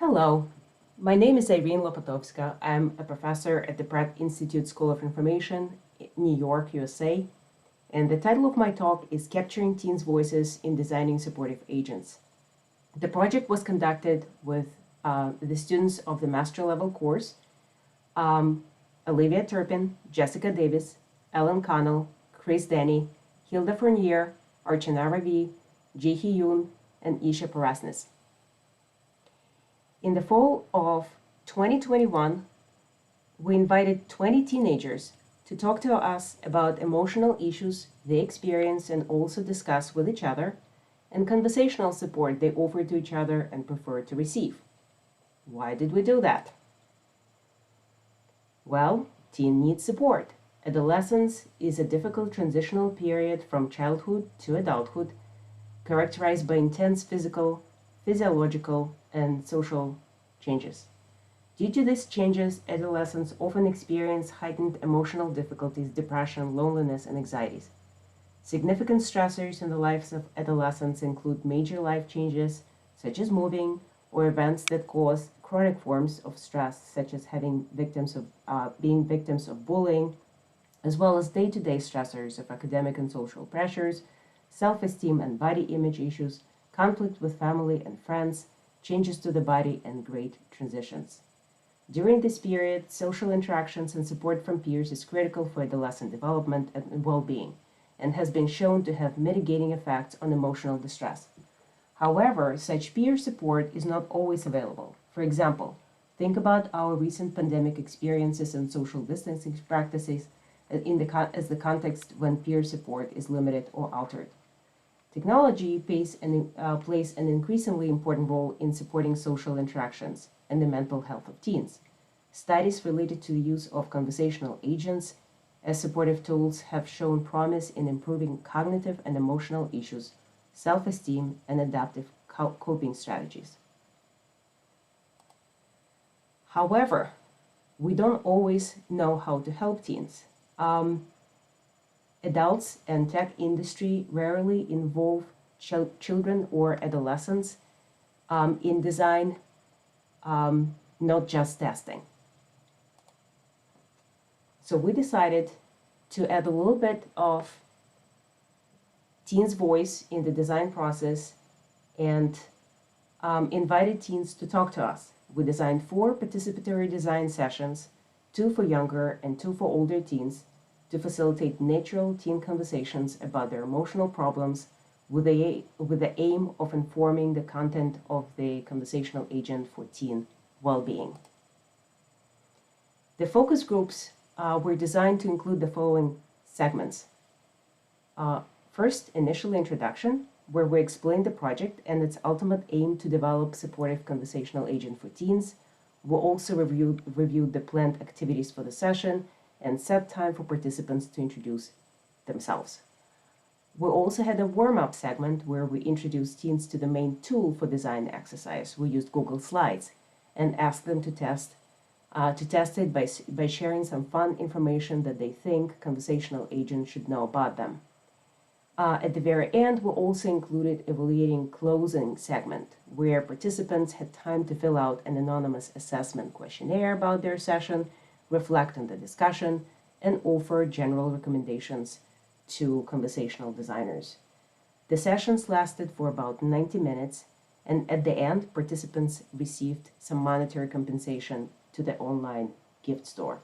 Hello, my name is Irene Lopatovska. I'm a professor at the Pratt Institute School of Information, New York, USA, and the title of my talk is Capturing Teens' Voices in Designing Supportive Agents. The project was conducted with the students of the master level course, Olivia Turpin, Jessica Davis, Ellen Connell, Chris Denny, Hilda Fournier, Archana Ravi, Jihi Yoon, and Isha Parasnis. In the fall of 2021, we invited 20 teenagers to talk to us about emotional issues they experience and also discuss with each other, and conversational support they offer to each other and prefer to receive. Why did we do that? Well, teen needs support. Adolescence is a difficult transitional period from childhood to adulthood, characterized by intense physical, physiological, and social changes. Due to these changes, adolescents often experience heightened emotional difficulties, depression, loneliness, and anxieties. Significant stressors in the lives of adolescents include major life changes, such as moving, or events that cause chronic forms of stress, such as being victims of bullying, as well as day-to-day stressors of academic and social pressures, self-esteem and body image issues, conflict with family and friends, changes to the body, and great transitions. During this period, social interactions and support from peers is critical for adolescent development and well-being, and has been shown to have mitigating effects on emotional distress. However, such peer support is not always available. For example, think about our recent pandemic experiences and social distancing practices as the context when peer support is limited or altered. Technology plays an increasingly important role in supporting social interactions and the mental health of teens. Studies related to the use of conversational agents as supportive tools have shown promise in improving cognitive and emotional issues, self-esteem, and adaptive coping strategies. However, we don't always know how to help teens. Adults and tech industry rarely involve children or adolescents in design, not just testing. So we decided to add a little bit of teens' voice in the design process and invited teens to talk to us. We designed 4 participatory design sessions, 2 for younger and 2 for older teens, to facilitate natural teen conversations about their emotional problems with the aim of informing the content of the conversational agent for teen well-being. The focus groups were designed to include the following segments. First, initial introduction, where we explain the project and its ultimate aim to develop supportive conversational agent for teens. We'll also reviewed the planned activities for the session and set time for participants to introduce themselves. We also had a warm-up segment where we introduced teens to the main tool for design exercise. We used Google Slides and asked them to test it by sharing some fun information that they think conversational agents should know about them. At the very end, we also included evaluating closing segment, where participants had time to fill out an anonymous assessment questionnaire about their session, reflect on the discussion, and offer general recommendations to conversational designers. The sessions lasted for about 90 minutes, and at the end, participants received some monetary compensation to the online gift store.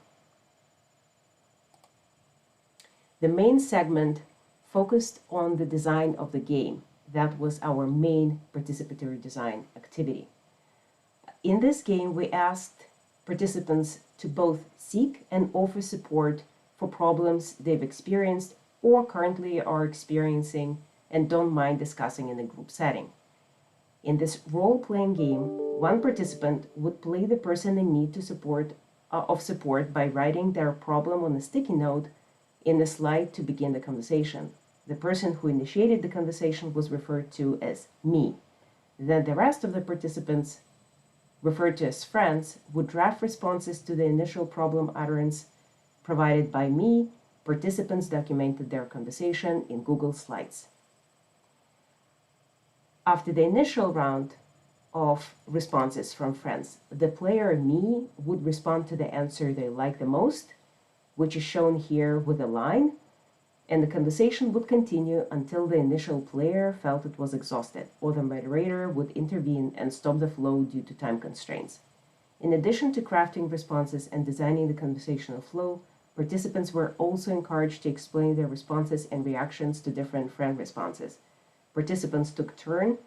The main segment focused on the design of the game. That was our main participatory design activity. In this game, we asked participants to both seek and offer support for problems they've experienced or currently are experiencing and don't mind discussing in a group setting. In this role-playing game, one participant would play the person in need of support by writing their problem on a sticky note in the slide to begin the conversation. The person who initiated the conversation was referred to as me. Then the rest of the participants, referred to as friends, would draft responses to the initial problem utterance provided by me. Participants documented their conversation in Google Slides. After the initial round, of responses from friends. The player me would respond to the answer they like the most, which is shown here with a line, and the conversation would continue until the initial player felt it was exhausted, or the moderator would intervene and stop the flow due to time constraints. In addition to crafting responses and designing the conversational flow, participants were also encouraged to explain their responses and reactions to different friend responses. Participants took turn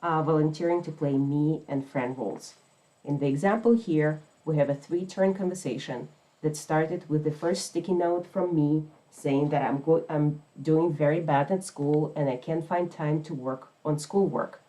volunteering to play me and friend roles. In the example here, we have a 3-turn conversation that started with the first sticky note from me saying that I'm doing very bad at school and I can't find time to work on schoolwork.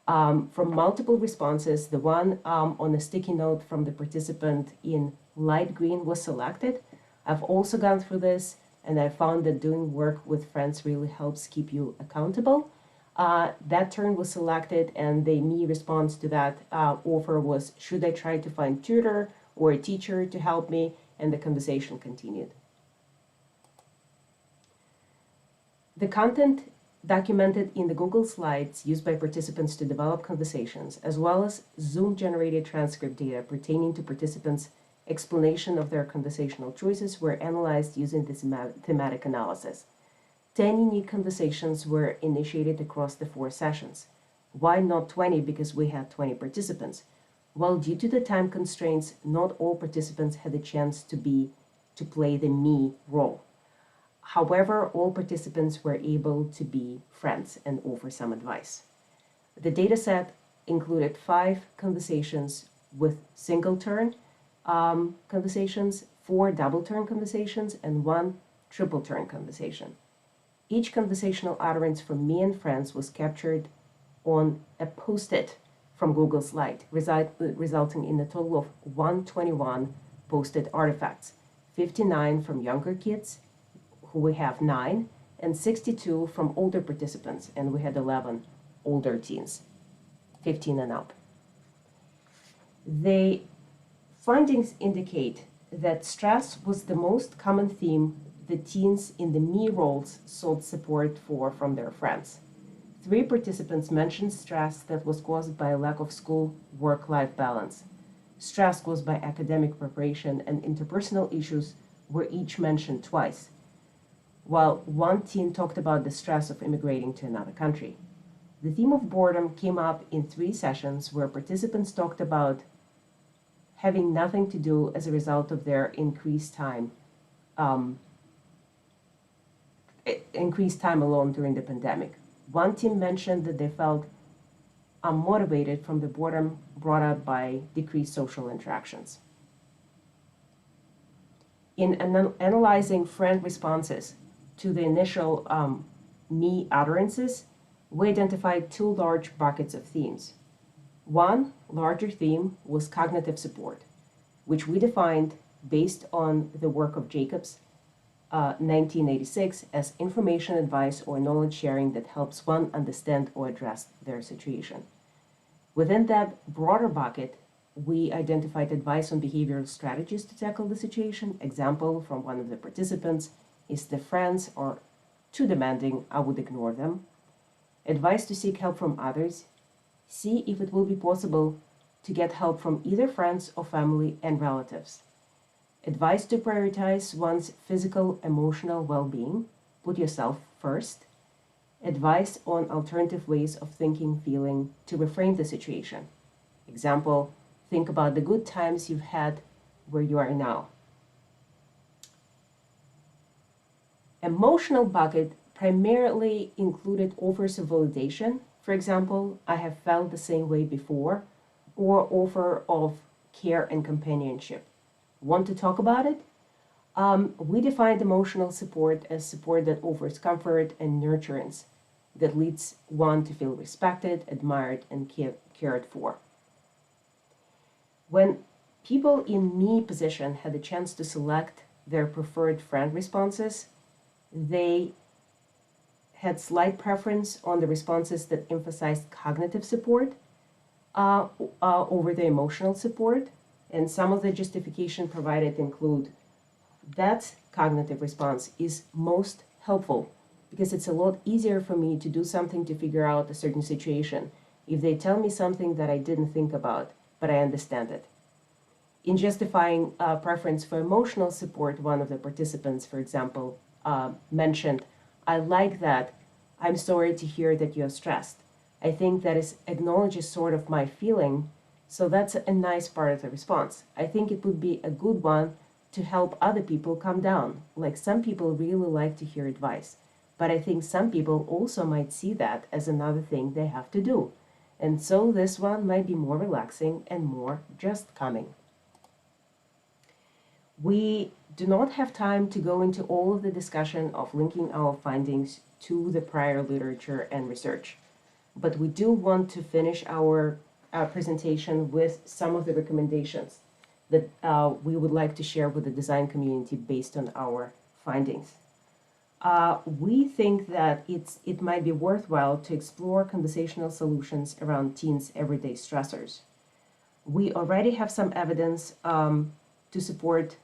From multiple responses, the one on a sticky note from the participant in light green was selected. I've also gone through this, and I found that doing work with friends really helps keep you accountable. That turn was selected, and the me response to that offer was, should I try to find tutor or a teacher to help me? And the conversation continued. The content documented in the Google Slides used by participants to develop conversations, as well as Zoom-generated transcript data pertaining to participants' explanation of their conversational choices were analyzed using this thematic analysis. 10 unique conversations were initiated across the 4 sessions. Why not 20? Because we had 20 participants. Well, due to the time constraints, not all participants had a chance to play the me role. However, all participants were able to be friends and offer some advice. The dataset included 5 conversations with single turn conversations, 4 double turn conversations, and 1 triple turn conversation. Each conversational utterance from me and friends was captured on a post-it from Google Slide, resulting in a total of 121 posted artifacts, 59 from younger kids, who we have 9, and 62 from older participants, and we had 11 older teens, 15 and up. The findings indicate that stress was the most common theme the teens in the me roles sought support for from their friends. 3 participants mentioned stress that was caused by a lack of school work-life balance. Stress caused by academic preparation and interpersonal issues were each mentioned twice, while 1 teen talked about the stress of immigrating to another country. The theme of boredom came up in 3 sessions where participants talked about having nothing to do as a result of their increased time alone during the pandemic. 1 teen mentioned that they felt unmotivated from the boredom brought up by decreased social interactions. In analyzing friend responses to the initial me utterances, we identified 2 large buckets of themes. One larger theme was cognitive support, which we defined based on the work of Jacobs, 1986, as information, advice, or knowledge sharing that helps one understand or address their situation. Within that broader bucket, we identified advice on behavioral strategies to tackle the situation. Example from one of the participants is, the friends are too demanding, I would ignore them. Advice to seek help from others. See if it will be possible to get help from either friends or family and relatives. Advice to prioritize one's physical, emotional well-being. Put yourself first. Advice on alternative ways of thinking, feeling to reframe the situation. Example, think about the good times you've had where you are now. Emotional bucket primarily included offers of validation. For example, I have felt the same way before, or offer of care and companionship. Want to talk about it? We defined emotional support as support that offers comfort and nurturance, that leads one to feel respected, admired, and cared for. When people in me position had the chance to select their preferred friend responses, they had slight preference on the responses that emphasized cognitive support over the emotional support. And some of the justification provided include that cognitive response is most helpful because it's a lot easier for me to do something to figure out a certain situation if they tell me something that I didn't think about, but I understand it. In justifying preference for emotional support, one of the participants, for example, mentioned, "I like that. I'm sorry to hear that you're stressed. I think that acknowledges sort of my feeling, so that's a nice part of the response. I think it would be a good one to help other people calm down. Like, some people really like to hear advice, but I think some people also might see that as another thing they have to do. And so this one might be more relaxing and more just calming." We do not have time to go into all of the discussion of linking our findings to the prior literature and research, but we do want to finish our presentation with some of the recommendations that we would like to share with the design community based on our findings. We think that it might be worthwhile to explore conversational solutions around teens' everyday stressors. We already have some evidence to support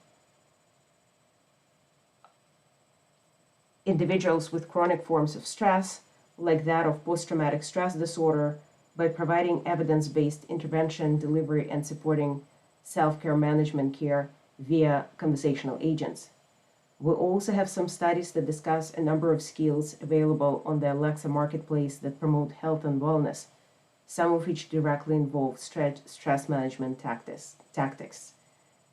individuals with chronic forms of stress, like that of post-traumatic stress disorder, by providing evidence-based intervention, delivery, and supporting self-care management care via conversational agents. We also have some studies that discuss a number of skills available on the Alexa marketplace that promote health and wellness, some of which directly involve stress management tactics.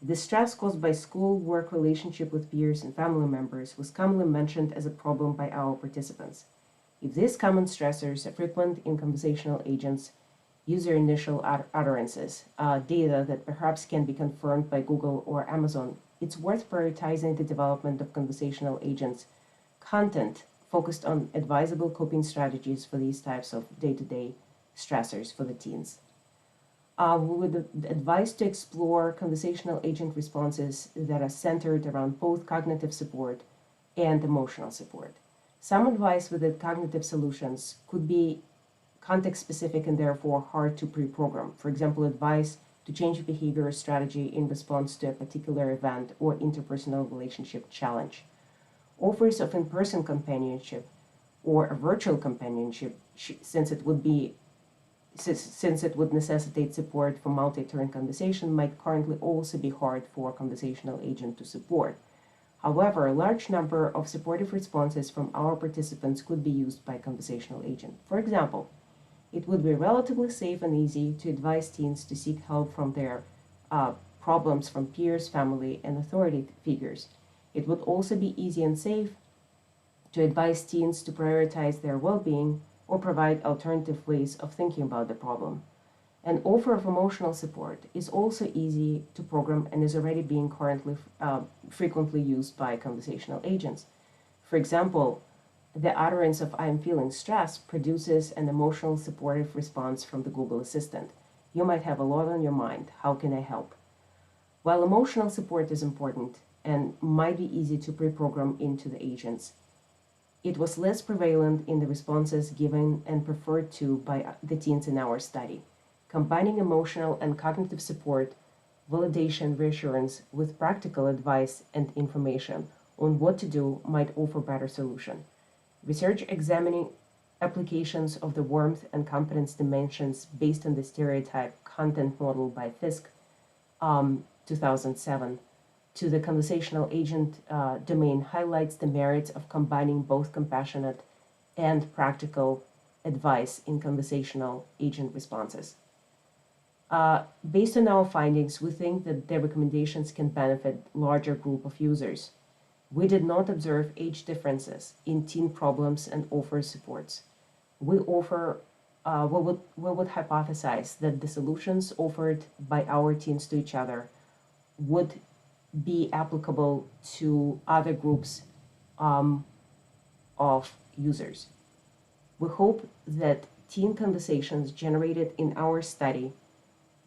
The stress caused by school, work, relationship with peers, and family members was commonly mentioned as a problem by our participants. If these common stressors are frequent in conversational agents, user initial utterances, data that perhaps can be confirmed by Google or Amazon, it's worth prioritizing the development of conversational agents content focused on advisable coping strategies for these types of day-to-day stressors for the teens. We would advise to explore conversational agent responses that are centered around both cognitive support and emotional support. Some advice with the cognitive solutions could be context-specific and therefore hard to pre-program. For example, advice to change behavior or strategy in response to a particular event or interpersonal relationship challenge. Offers of in-person companionship or a virtual companionship, since it would necessitate support for multi-turn conversation, might currently also be hard for a conversational agent to support. However, a large number of supportive responses from our participants could be used by a conversational agent. For example, it would be relatively safe and easy to advise teens to seek help from their problems from peers, family, and authority figures. It would also be easy and safe to advise teens to prioritize their well-being or provide alternative ways of thinking about the problem. An offer of emotional support is also easy to program and is already being currently frequently used by conversational agents. For example, the utterance of "I'm feeling stressed" produces an emotional supportive response from the Google Assistant. "You might have a lot on your mind. How can I help?" While emotional support is important and might be easy to pre-program into the agents, it was less prevalent in the responses given and preferred to by the teens in our study. Combining emotional and cognitive support, validation, reassurance with practical advice and information on what to do might offer better solution. Research examining applications of the warmth and competence dimensions based on the stereotype content model by Fisk, 2007, to the conversational agent domain highlights the merits of combining both compassionate and practical advice in conversational agent responses. Based on our findings, we think that the recommendations can benefit larger group of users. We did not observe age differences in teen problems and offer supports. We would hypothesize that the solutions offered by our teens to each other would be applicable to other groups of users. We hope that teen conversations generated in our study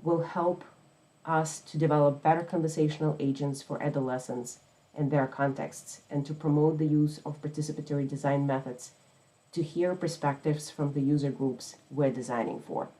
will help us to develop better conversational agents for adolescents and their contexts, and to promote the use of participatory design methods to hear perspectives from the user groups we're designing for.